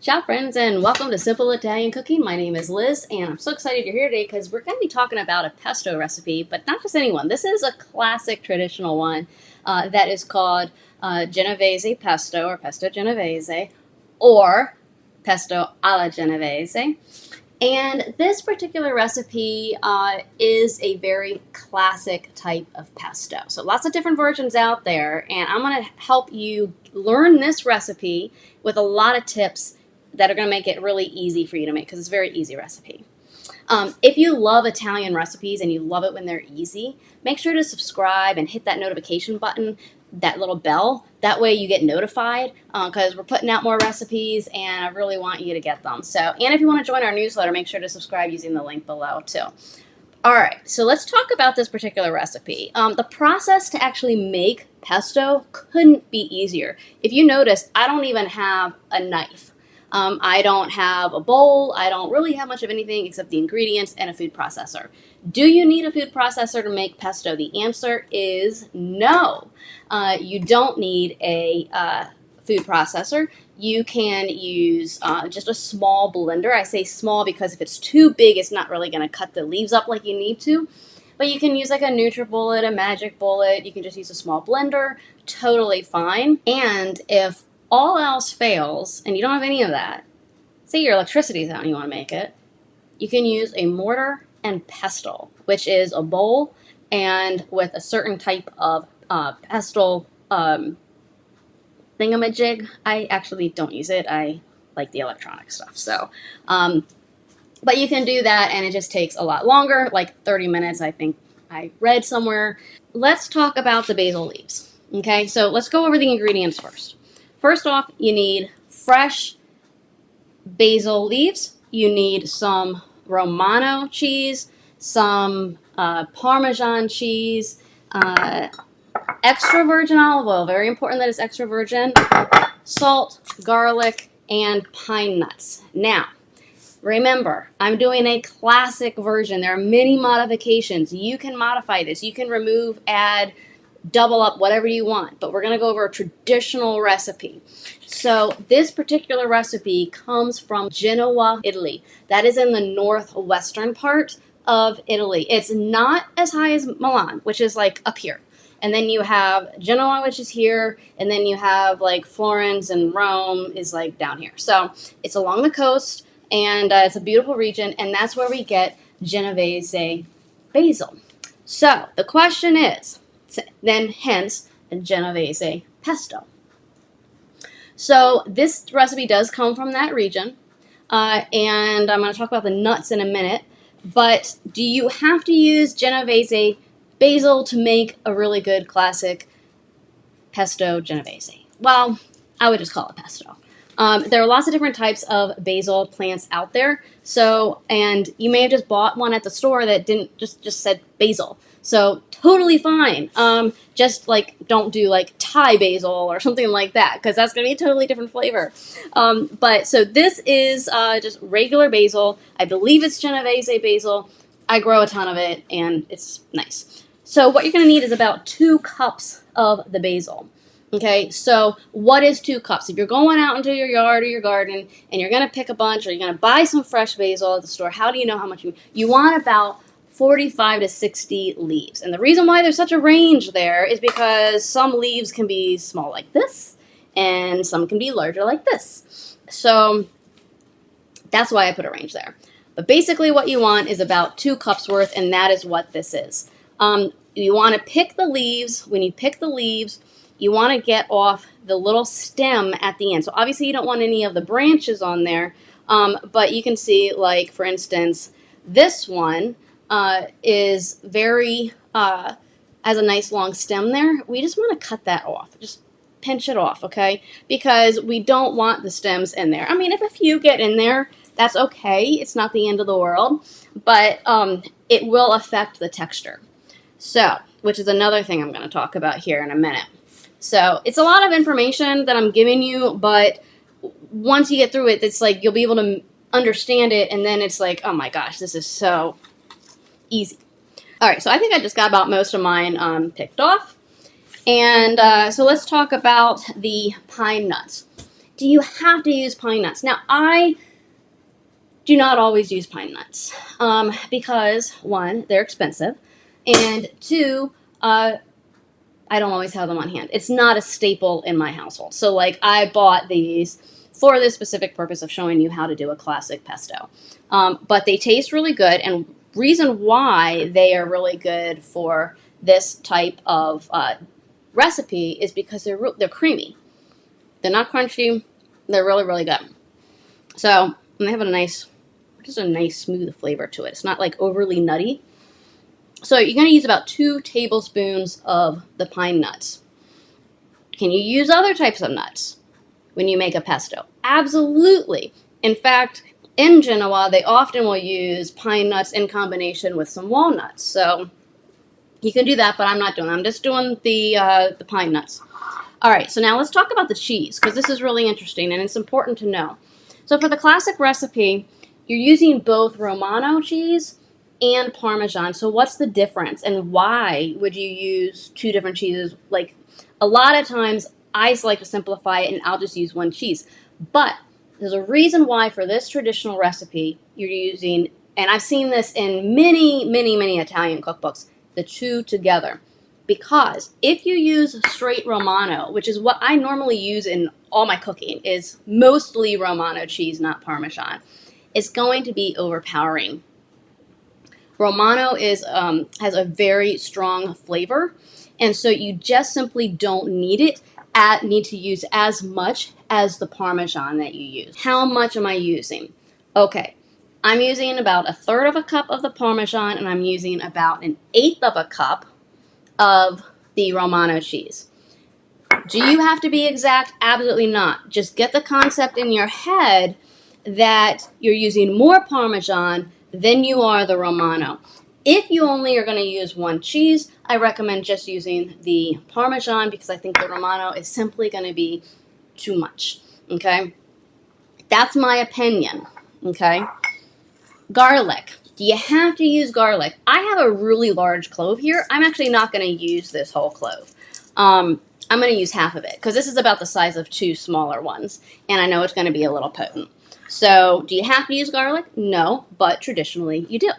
Ciao friends and welcome to Simple Italian Cooking. My name is Liz and I'm so excited you're here today because we're going to be talking about a pesto recipe, but not just any one. This is a classic traditional one that is called Genovese pesto or pesto Genovese or pesto alla Genovese. And this particular recipe is a very classic type of pesto. So lots of different versions out there, and I'm going to help you learn this recipe with a lot of tips that are going to make it really easy for you to make because it's a very easy recipe. If you love Italian recipes and you love it when they're easy, make sure to subscribe and hit that notification button, that little bell. That way you get notified because we're putting out more recipes and I really want you to get them. So, and if you want to join our newsletter, make sure to subscribe using the link below too. All right, so let's talk about this particular recipe. The process to actually make pesto couldn't be easier. If you notice, I don't even have a knife. I don't have a bowl. I don't really have much of anything except the ingredients and a food processor. Do you need a food processor to make pesto? The answer is no. You don't need a food processor. You can use just a small blender. I say small because if it's too big, it's not really going to cut the leaves up like you need to. But you can use like a NutriBullet, a Magic Bullet. You can just use a small blender. Totally fine. And if all else fails and you don't have any of that, say your electricity's out and you want to make it, you can use a mortar and pestle, which is a bowl and with a certain type of pestle thingamajig. I actually don't use it. I like the electronic stuff. So, but you can do that and it just takes a lot longer, like 30 minutes, I think I read somewhere. Let's talk about the basil leaves. Okay, so let's go over the ingredients first. First off, you need fresh basil leaves. You need some romano cheese, some parmesan cheese, extra virgin olive oil, very important that it's extra virgin, salt, garlic, and pine nuts. Now, remember, I'm doing a classic version. There are many modifications. You can modify this. You can remove, add, double up, whatever you want, but we're going to go over a traditional recipe. So this particular recipe comes from Genoa, Italy. That is in the northwestern part of Italy. It's not as high as Milan, which is like up here. And then you have Genoa, which is here, and then you have like Florence and Rome is like down here. So it's along the coast, and it's a beautiful region, and that's where we get Genovese basil. So the question is, then hence Genovese pesto. So this recipe does come from that region, and I'm going to talk about the nuts in a minute, but do you have to use Genovese basil to make a really good classic pesto Genovese? Well, I would just call it pesto. There are lots of different types of basil plants out there, so, and you may have just bought one at the store that didn't just said basil. So totally fine. Just like don't do like Thai basil or something like that because that's going to be a totally different flavor. But so this is just regular basil. I believe it's Genovese basil. I grow a ton of it and it's nice. So what you're going to need is about 2 cups of the basil. Okay, so what is 2 cups? If you're going out into your yard or your garden and you're going to pick a bunch or you're going to buy some fresh basil at the store, how do you know how much you want? About 45 to 60 leaves. And the reason why there's such a range there is because some leaves can be small like this and some can be larger like this. So that's why I put a range there. But basically what you want is about 2 cups worth, and that is what this is. You want to pick the leaves. When you pick the leaves, you want to get off the little stem at the end. So obviously you don't want any of the branches on there, but you can see, like, for instance, this one is very, has a nice long stem there. We just want to cut that off. Just pinch it off, okay? Because we don't want the stems in there. I mean, if a few get in there, that's okay. It's not the end of the world, but it will affect the texture. So, which is another thing I'm going to talk about here in a minute. So, it's a lot of information that I'm giving you, but once you get through it, it's like you'll be able to understand it, and then it's like, oh my gosh, this is so easy. All right, so I think I just got about most of mine picked off. And so let's talk about the pine nuts. do you have to use pine nuts? Now, I do not always use pine nuts because, one, they're expensive, and two, I don't always have them on hand. It's not a staple in my household. So, like, I bought these for the specific purpose of showing you how to do a classic pesto. But they taste really good, and reason why they are really good for this type of recipe is because they're creamy. They're not crunchy. They're really, really good. So, and they have just a nice smooth flavor to it. It's not like overly nutty. So you're going to use about 2 tablespoons of the pine nuts. Can you use other types of nuts when you make a pesto? Absolutely. In fact, in Genoa, they often will use pine nuts in combination with some walnuts. So you can do that, but I'm not doing that. I'm just doing the pine nuts. All right, so now let's talk about the cheese, because this is really interesting and it's important to know. So for the classic recipe, you're using both Romano cheese and Parmesan. So what's the difference, and why would you use 2 different cheeses? Like, a lot of times I like to simplify it and I'll just use 1 cheese. But there's a reason why for this traditional recipe you're using, and I've seen this in many, many, many Italian cookbooks, the 2 together. Because if you use straight Romano, which is what I normally use in all my cooking, is mostly Romano cheese, not Parmesan, it's going to be overpowering. Romano has a very strong flavor, and so you just simply don't need to use as much as the Parmesan that you use. How much am I using? Okay, I'm using about 1/3 of a cup of the Parmesan, and I'm using about 1/8 of a cup of the Romano cheese. Do you have to be exact? Absolutely not. Just get the concept in your head that you're using more Parmesan than you are the Romano. If you only are going to use 1 cheese, I recommend just using the Parmesan, because I think the Romano is simply going to be too much. Okay? That's my opinion. Okay? Garlic. Do you have to use garlic? I have a really large clove here. I'm actually not going to use this whole clove. I'm going to use half of it, because this is about the size of 2 smaller ones, and I know it's going to be a little potent. So, do you have to use garlic? No, but traditionally you do.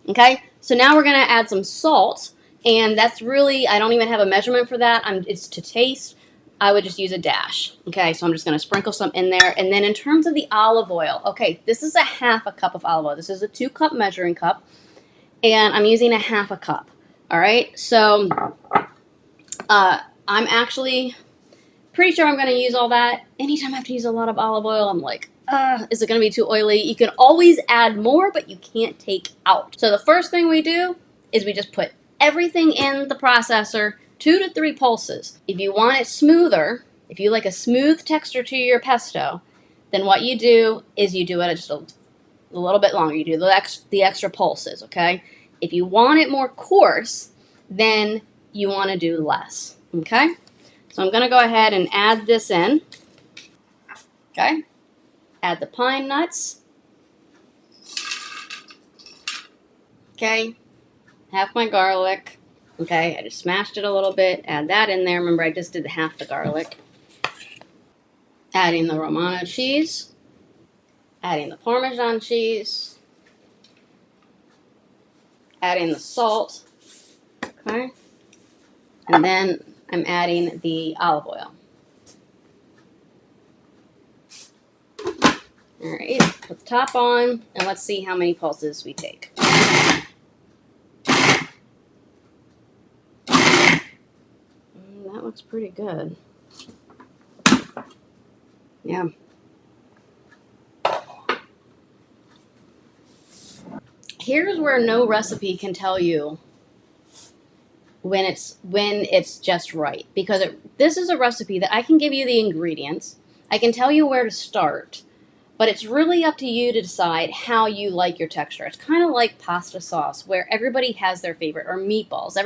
Okay, so now we're going to add some salt, and that's really, I don't even have a measurement for that. It's to taste. I would just use a dash. Okay, so I'm just going to sprinkle some in there. And then in terms of the olive oil, okay, this is 1/2 cup of olive oil. This is a 2-cup measuring cup, and I'm using 1/2 cup. All right, so I'm actually pretty sure I'm going to use all that. Anytime I have to use a lot of olive oil, I'm like, is it going to be too oily? You can always add more, but you can't take out. So the first thing we do is we just put everything in the processor, 2 to 3 pulses. If you want it smoother, if you like a smooth texture to your pesto, then what you do is you do it just a little bit longer. You do the extra pulses, okay? If you want it more coarse, then you want to do less, okay? So I'm going to go ahead and add this in, okay? Add the pine nuts, okay? Half my garlic, okay? I just smashed it a little bit. Add that in there. Remember, I just did half the garlic. Adding the Romano cheese, adding the Parmesan cheese, adding the salt, okay? And then I'm adding the olive oil. All right, put the top on, and let's see how many pulses we take. That looks pretty good. Yeah. Here's where no recipe can tell you when it's just right, because this is a recipe that I can give you the ingredients, I can tell you where to start, but it's really up to you to decide how you like your texture. It's kind of like pasta sauce, where everybody has their favorite, or meatballs.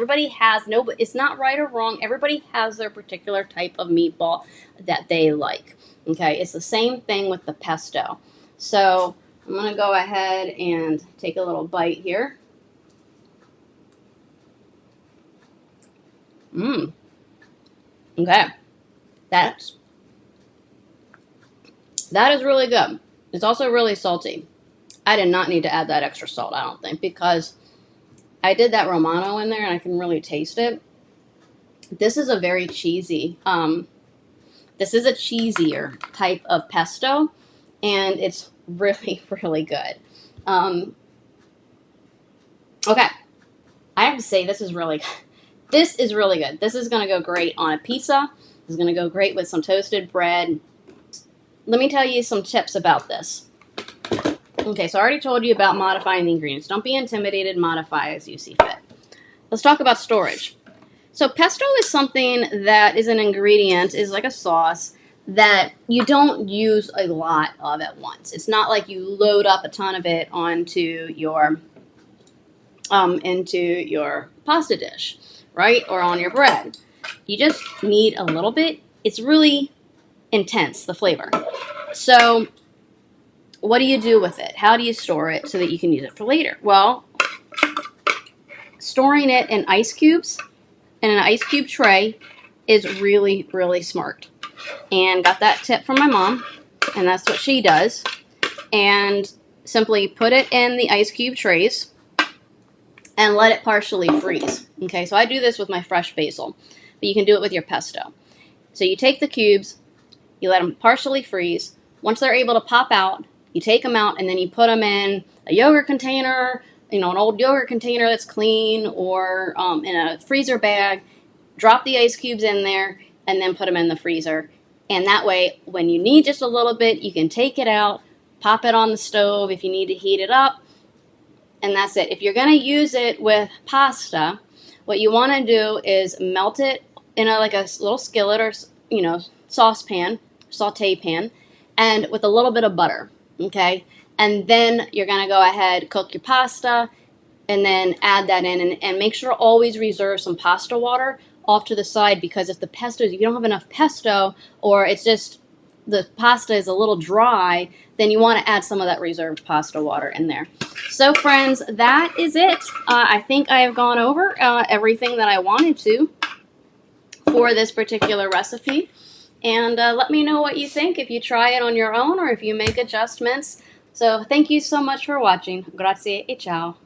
It's not right or wrong. Everybody has their particular type of meatball that they like. Okay, it's the same thing with the pesto. So I'm going to go ahead and take a little bite here. Okay, that's That is really good. It's also really salty. I did not need to add that extra salt, I don't think, because I did that Romano in there and I can really taste it. This is a very cheesy, this is a cheesier type of pesto, and it's really, really good. Okay, I have to say this is really good. This is really good. This is going to go great on a pizza. This is going to go great with some toasted bread. Let me tell you some tips about this. Okay, so I already told you about modifying the ingredients. Don't be intimidated. Modify as you see fit. Let's talk about storage. So pesto is something that is an ingredient, is like a sauce that you don't use a lot of at once. It's not like you load up a ton of it onto your into your pasta dish, right? Or on your bread. You just need a little bit. It's really intense, the flavor. So what do you do with it? How do you store it so that you can use it for later? Well, storing it in ice cubes in an ice cube tray is really, really smart. And got that tip from my mom, and that's what she does. And simply put it in the ice cube trays and let it partially freeze. Okay, so I do this with my fresh basil, but you can do it with your pesto. So you take the cubes, you let them partially freeze. Once they're able to pop out, you take them out and then you put them in a yogurt container, an old yogurt container that's clean, or in a freezer bag. Drop the ice cubes in there and then put them in the freezer. And that way, when you need just a little bit, you can take it out, pop it on the stove if you need to heat it up, and that's it. If you're going to use it with pasta, what you want to do is melt it in a little skillet or saucepan, saute pan, and with a little bit of butter, okay? And then you're going to go ahead, cook your pasta, and then add that in, and make sure to always reserve some pasta water off to the side, because if you don't have enough pesto, or it's just the pasta is a little dry, then you want to add some of that reserved pasta water in there. So friends, that is it. I think I have gone over everything that I wanted to for this particular recipe. And let me know what you think, if you try it on your own or if you make adjustments. So thank you so much for watching. Grazie e ciao.